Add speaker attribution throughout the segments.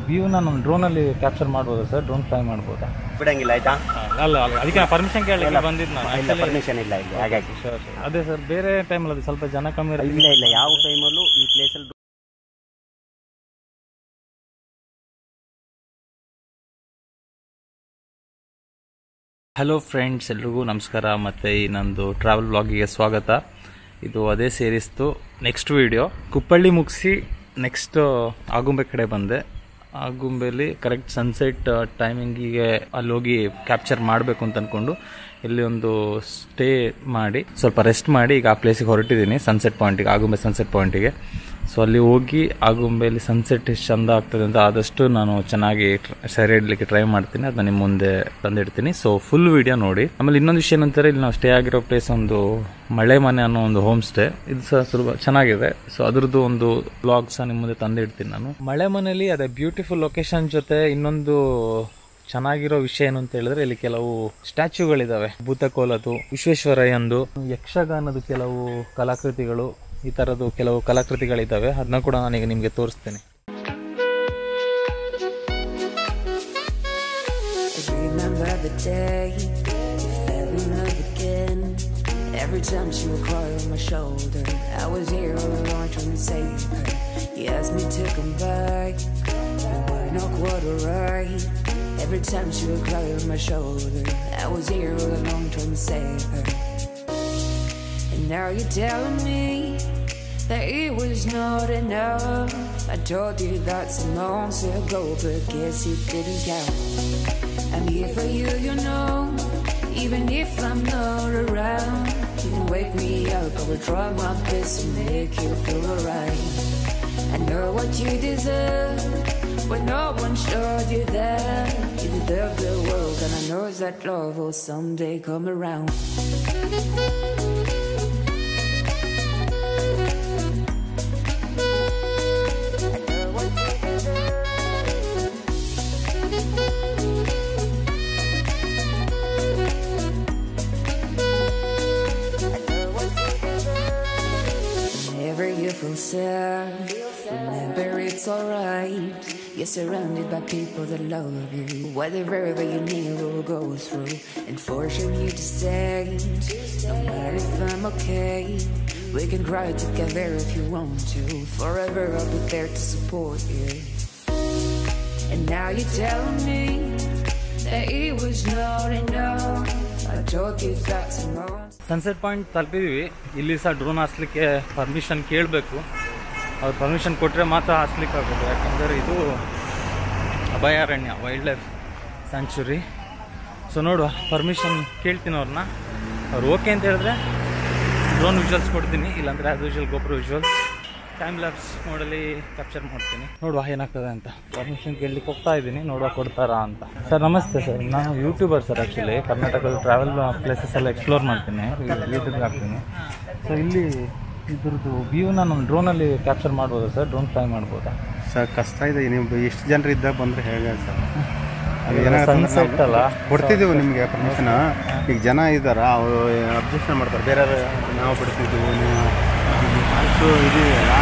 Speaker 1: ವ್ಯೂನ ನಮ್ಮ ಡ್ರೋನಲ್ಲಿ ಕ್ಯಾಪ್ಚರ್ ಮಾಡ್ಬೋದಾ sir? Drone fly ಮಾಡ್ಬೋದಾ?
Speaker 2: ಬಿಡಂಗಿಲ್ಲ ಆಯ್ತಾ?
Speaker 1: ಅಲ್ಲ ಅದಕ್ಕೆ ಪರ್ಮಿಷನ್ ಕೇಳಲಿಕ್ಕೆ ಬಂದಿದ್ದು ನಾನು.
Speaker 2: ಇಲ್ಲ, ಪರ್ಮಿಷನ್ ಇಲ್ಲ ಇಲ್ಲಿ, ಹಾಗಾಗಿ.
Speaker 1: ಅದೇ ಸರ್, ಬೇರೆ ಟೈಮಲ್ಲಿ ಅದು ಸ್ವಲ್ಪ ಜನ ಕಮ್ಮಿ
Speaker 2: ಇಲ್ಲ, ಯಾವ ಟೈಮಲ್ಲೂ ಈ ಪ್ಲೇಸಲ್ಲಿ.
Speaker 1: ಹಲೋ ಫ್ರೆಂಡ್ಸ್, ಎಲ್ರಿಗೂ ನಮಸ್ಕಾರ. ಮತ್ತು ಈ ನಂದು ಟ್ರಾವೆಲ್ ಬ್ಲಾಗಿಗೆ ಸ್ವಾಗತ. ಇದು ಅದೇ ಸೇರಿಸ್ತು ನೆಕ್ಸ್ಟ್ ವಿಡಿಯೋ. ಕುಪ್ಪಳ್ಳಿ ಮುಗಿಸಿ ನೆಕ್ಸ್ಟ್ ಆಗುಂಬೆ ಕಡೆ ಬಂದೆ. ಆಗುಂಬೆಲಿ ಕರೆಕ್ಟ್ ಸನ್ಸೆಟ್ ಟೈಮಿಂಗಿಗೆ ಅಲ್ಲಿ ಹೋಗಿ ಕ್ಯಾಪ್ಚರ್ ಮಾಡಬೇಕು ಅಂತ ಅಂದ್ಕೊಂಡು ಇಲ್ಲಿ ಒಂದು ಸ್ಟೇ ಮಾಡಿ ಸ್ವಲ್ಪ ರೆಸ್ಟ್ ಮಾಡಿ ಈಗ ಆ ಪ್ಲೇಸಿಗೆ ಹೊರಟಿದ್ದೀನಿ, ಸನ್ಸೆಟ್ ಪಾಯಿಂಟಿಗೆ, ಆಗುಂಬೆ ಸನ್ಸೆಟ್ ಪಾಯಿಂಟಿಗೆ. ಸೊ ಅಲ್ಲಿ ಹೋಗಿ ಆಗುಂಬೆಯಲ್ಲಿ ಸನ್ಸೆಟ್ ಎಷ್ಟು ಚಂದ ಆಗ್ತದೆ ಅಂತ ಆದಷ್ಟು ನಾನು ಚೆನ್ನಾಗಿ ಸೆರೆ ಇಡಲಿಕ್ಕೆ ಟ್ರೈ ಮಾಡ್ತೀನಿ. ಅದನ್ನ ನಿಮ್ಮ ಮುಂದೆ ತಂದಿಡ್ತೀನಿ. ಸೊ ಫುಲ್ ವಿಡಿಯೋ ನೋಡಿ. ಆಮೇಲೆ ಇನ್ನೊಂದು ವಿಷಯ ಏನಂತಾರೆ, ಇಲ್ಲಿ ನಾವು ಸ್ಟೇ ಆಗಿರೋ ಪ್ಲೇಸ್ ಒಂದು ಮಳೆ ಮನೆ ಅನ್ನೋ ಒಂದು ಹೋಮ್ ಸ್ಟೇ. ಇದು ಸಹ ಸ್ವಲ್ಪ ಚೆನ್ನಾಗಿದೆ. ಸೊ ಅದ್ರದ್ದು ಒಂದು ಬ್ಲಾಗ್ ಸಹ ನಿಮ್ಮ ಮುಂದೆ ತಂದಿಡ್ತೀನಿ ನಾನು. ಮಳೆ ಮನೆಯಲ್ಲಿ ಅದೇ ಬ್ಯೂಟಿಫುಲ್ ಲೊಕೇಶನ್ ಜೊತೆ ಇನ್ನೊಂದು ಚೆನ್ನಾಗಿರೋ ವಿಷಯ ಏನು ಅಂತ ಹೇಳಿದ್ರೆ, ಇಲ್ಲಿ ಕೆಲವು ಸ್ಟ್ಯಾಚ್ಯೂಗಳಿದಾವೆ. ಭೂತಕೋಲದು, ವಿಶ್ವೇಶ್ವರಯ್ಯಂದು, ಯಕ್ಷಗಾನದ ಕೆಲವು ಕಲಾಕೃತಿಗಳು, ಈ ತರದ್ದು ಕೆಲವು ಕಲಾಕೃತಿಗಳಿದ್ದಾವೆ. ಅದನ್ನ ಕೂಡ ನಾನೀಗ ನಿಮಗೆ ತೋರಿಸ್ತೇನೆ. Every time she would cry on my shoulder, I was here all along trying to save her. He asked me to come back, and why not quite right? Every time she would cry on my shoulder, I was here all along trying to save her. And now you're telling me that it was not enough. I told you that some months ago, but guess it didn't count. I'm here for you, you know, even if I'm not around. You can wake me up, I will try my best to make you feel alright. I know what you deserve, but no one showed you that. You deserve the world, and I know that love will someday come around. Sad, remember it's alright. You're surrounded by people that love you. Whatever you need will go through, and fortune you to stay. No matter if I'm okay, we can cry together if you want to. Forever I'll be there to support you. And now you're telling me that it was not enough. I told you that tomorrow. Sunset point ತಲುಪಿದೀವಿ. ಇಲ್ಲಿ ಸಹ drone ಹಾಸ್ಲಿಕ್ಕೆ permission ಕೇಳಬೇಕು. ಅವ್ರು permission ಕೊಟ್ಟರೆ ಮಾತ್ರ ಹಾಸ್ಲಿಕ್ಕೆ ಆಗೋದು, ಯಾಕಂದರೆ ಇದು ಅಭಯಾರಣ್ಯ, ವೈಲ್ಡ್ ಲೈಫ್ ಸ್ಯಾಂಕ್ಚುರಿ. ಸೊ ನೋಡುವ, ಪರ್ಮಿಷನ್ ಕೇಳ್ತೀನಿ ಅವ್ರನ್ನ. ಅವ್ರು ಓಕೆ ಅಂತ ಹೇಳಿದ್ರೆ ಡ್ರೋನ್ ವಿಜುವಲ್ಸ್ ಕೊಡ್ತೀನಿ, ಇಲ್ಲಾಂದರೆ as usual GoPro visuals time lapse ಮೋಡಲ್ಲಿ ಕ್ಯಾಪ್ಚರ್ ಮಾಡ್ತೀನಿ. ನೋಡುವ ಏನಾಗ್ತದೆ ಅಂತ. ಪರ್ಮಿಷನ್ ಕೇಳಲಿಕ್ಕೆ ಹೋಗ್ತಾ ಇದ್ದೀನಿ, ನೋಡುವ ಕೊಡ್ತಾರಾ ಅಂತ. ಸರ್ ನಮಸ್ತೆ ಸರ್, ನಾನು ಯೂಟ್ಯೂಬರ್ ಸರ್. ಆ್ಯಕ್ಚುಲಿ ಕರ್ನಾಟಕದ ಟ್ರಾವೆಲ್ ಪ್ಲೇಸಸ್ ಎಲ್ಲ ಎಕ್ಸ್ಪ್ಲೋರ್ ಮಾಡ್ತೀನಿ, ಯೂಟ್ಯೂಬ್ಗೆ ಹಾಕ್ತೀನಿ. ಸೊ ಇಲ್ಲಿ ಇದ್ರದ್ದು ವ್ಯೂನ ನಾನು ಡ್ರೋನಲ್ಲಿ ಕ್ಯಾಪ್ಚರ್ ಮಾಡ್ಬೋದಾ ಸರ್? ಡ್ರೋನ್ ಫ್ಲೈ ಮಾಡ್ಬೋದಾ
Speaker 2: ಸರ್? ಕಷ್ಟ ಇದೆ. ನೀವು ಎಷ್ಟು ಜನರು ಇದ್ದಾಗ ಬಂದರೆ ಹೇಗೆ ಸರ್?
Speaker 1: ಸನ್ಸೆಟ್ ಅಲ್ಲ,
Speaker 2: ಕೊಡ್ತಿದ್ದೀವಿ ನಿಮಗೆ ಪರ್ಮಿಷನ್. ಈಗ ಜನ ಇದ್ದಾರ, ಅವರು ಅಬ್ಜೆಕ್ಷನ್ ಮಾಡ್ತಾರೆ. ಬೇರೆ ನಾವು ಬಿಡ್ತಿದ್ದೀವಿ, ನೀವು ಇದೆಯಲ್ಲ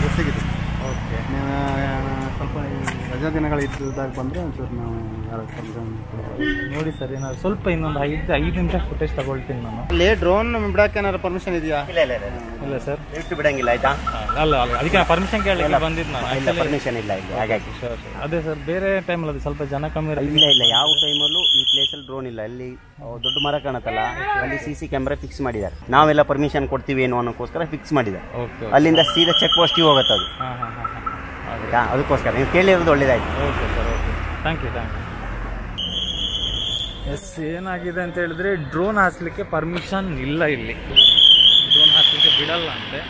Speaker 2: ಎಷ್ಟಾಗಿದೆ. ಓಕೆ, ನೀವು ಸ್ವಲ್ಪ ರಜಾ ದಿನಗಳು ಇದ್ದಾಗ ಬಂದರೆ ಒಂಚೂರು ನಾವು
Speaker 1: ನೋಡಿ ಸರ್. ಏನಾದ್ರು ಸ್ವಲ್ಪ ಇನ್ನೊಂದು 5 ನಿಮಿಷ ಫುಟೇಜ್ ತಗೊಳ್ತೀನಿ ನಾನು.
Speaker 2: ಅಲ್ಲಿ ಡ್ರೋನ್ ಬಿಡಕ್ಕೆ ಏನಾದ್ರು ಪರ್ಮಿಷನ್ ಇದೆಯಾ?
Speaker 1: ಇಲ್ಲ ಸರ್,
Speaker 2: ಲಿಫ್ಟ್ ಬಿಡಂಗಿಲ್ಲ ಆಯ್ತಾ?
Speaker 1: ಅಲ್ಲ ಅದಕ್ಕೆ ಪರ್ಮಿಷನ್ ಕೇಳಲಿಕ್ಕೆ ಬಂದಿದ್ದು ನಾನು.
Speaker 2: ಇಲ್ಲ, ಪರ್ಮಿಷನ್ ಇಲ್ಲ ಇಲ್ಲಿ, ಹಾಗಾಗಿ.
Speaker 1: ಅದೇ ಸರ್, ಬೇರೆ ಟೈಮಲ್ಲಿ ಅದು ಸ್ವಲ್ಪ ಜನ ಕಮ್ಮಿ
Speaker 2: ಇಲ್ಲ, ಯಾವ ಟೈಮಲ್ಲೂ ಈ ಪ್ಲೇಸಲ್ಲಿ ಡ್ರೋನ್ ಇಲ್ಲ. ಅಲ್ಲಿ ದೊಡ್ಡ ಮರ ಕಾಣುತ್ತಲ್ಲ, ಅಲ್ಲಿ CC ಕ್ಯಾಮ್ರಾ ಫಿಕ್ಸ್ ಮಾಡಿದ್ದಾರೆ. ನಾವೆಲ್ಲ ಪರ್ಮಿಷನ್ ಕೊಡ್ತೀವಿ ಏನೋ ಅನ್ನೋಕ್ಕೋಸ್ಕರ ಫಿಕ್ಸ್ ಮಾಡಿದ್ದಾರೆ. ಅಲ್ಲಿಂದ ಸೀದಾ ಚೆಕ್ ಪೋಸ್ಟಿಗೆ ಹೋಗುತ್ತೆ ಅದು. ಅದಕ್ಕೋಸ್ಕರ ನೀವು ಕೇಳಿರೋದು ಒಳ್ಳೇದಾಯ್ತು.
Speaker 1: Okay sir, okay, thank you. Yes, ಏನಾಗಿದೆ ಅಂತ ಹೇಳಿದ್ರೆ, ಡ್ರೋನ್ ಹಾಸ್ಲಿಕ್ಕೆ ಪರ್ಮಿಷನ್ ಇಲ್ಲ ಇಲ್ಲಿ. ಡ್ರೋನ್ ಹಾಸ್ಲಿಕ್ಕೆ ಬಿಡಲ್ಲ ಅಂತೆ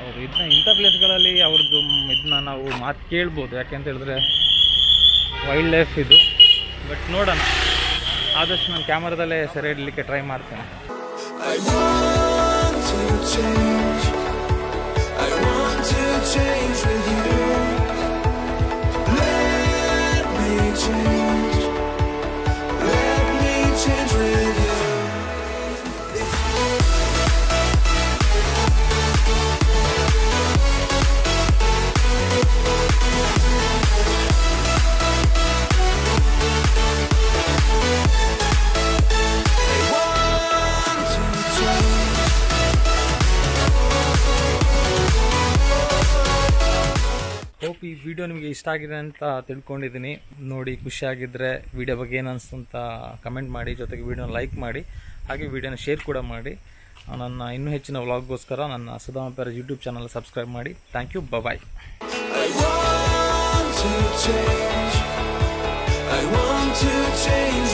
Speaker 1: ಅವರು. ಇಂಥ ಪ್ಲೇಸ್ಗಳಲ್ಲಿ ಅವ್ರದ್ದು ಇದನ್ನ ನಾವು ಮಾತು ಕೇಳ್ಬೋದು, ಯಾಕೆಂತ ಹೇಳಿದ್ರೆ ವೈಲ್ಡ್ ಲೈಫ್ ಇದು. ಬಟ್ ನೋಡೋಣ, ಆದಷ್ಟು ನಾನು ಕ್ಯಾಮರಾದಲ್ಲೇ ಸೆರೆ ಇಡಲಿಕ್ಕೆ ಟ್ರೈ ಮಾಡ್ತೇನೆ.
Speaker 3: ಈ ವಿಡಿಯೋ ನಿಮಗೆ ಇಷ್ಟ ಆಗಿದೆ ಅಂತ ತಿಳ್ಕೊಂಡಿದ್ದೀನಿ. ನೋಡಿ ಖುಷಿಯಾಗಿದ್ದರೆ ವಿಡಿಯೋ ಬಗ್ಗೆ ಏನು ಅನಿಸ್ತು ಅಂತ ಕಮೆಂಟ್ ಮಾಡಿ, ಜೊತೆಗೆ ವಿಡಿಯೋನ ಲೈಕ್ ಮಾಡಿ, ಹಾಗೆ ವಿಡಿಯೋನ ಶೇರ್ ಕೂಡ ಮಾಡಿ. ನನ್ನ ಇನ್ನೂ ಹೆಚ್ಚಿನ ವ್ಲಾಗ್ಗೋಸ್ಕರ ನನ್ನ Sudhama Peraje YouTube channel subscribe ಮಾಡಿ. Thank you. Bye.
Speaker 4: I want to change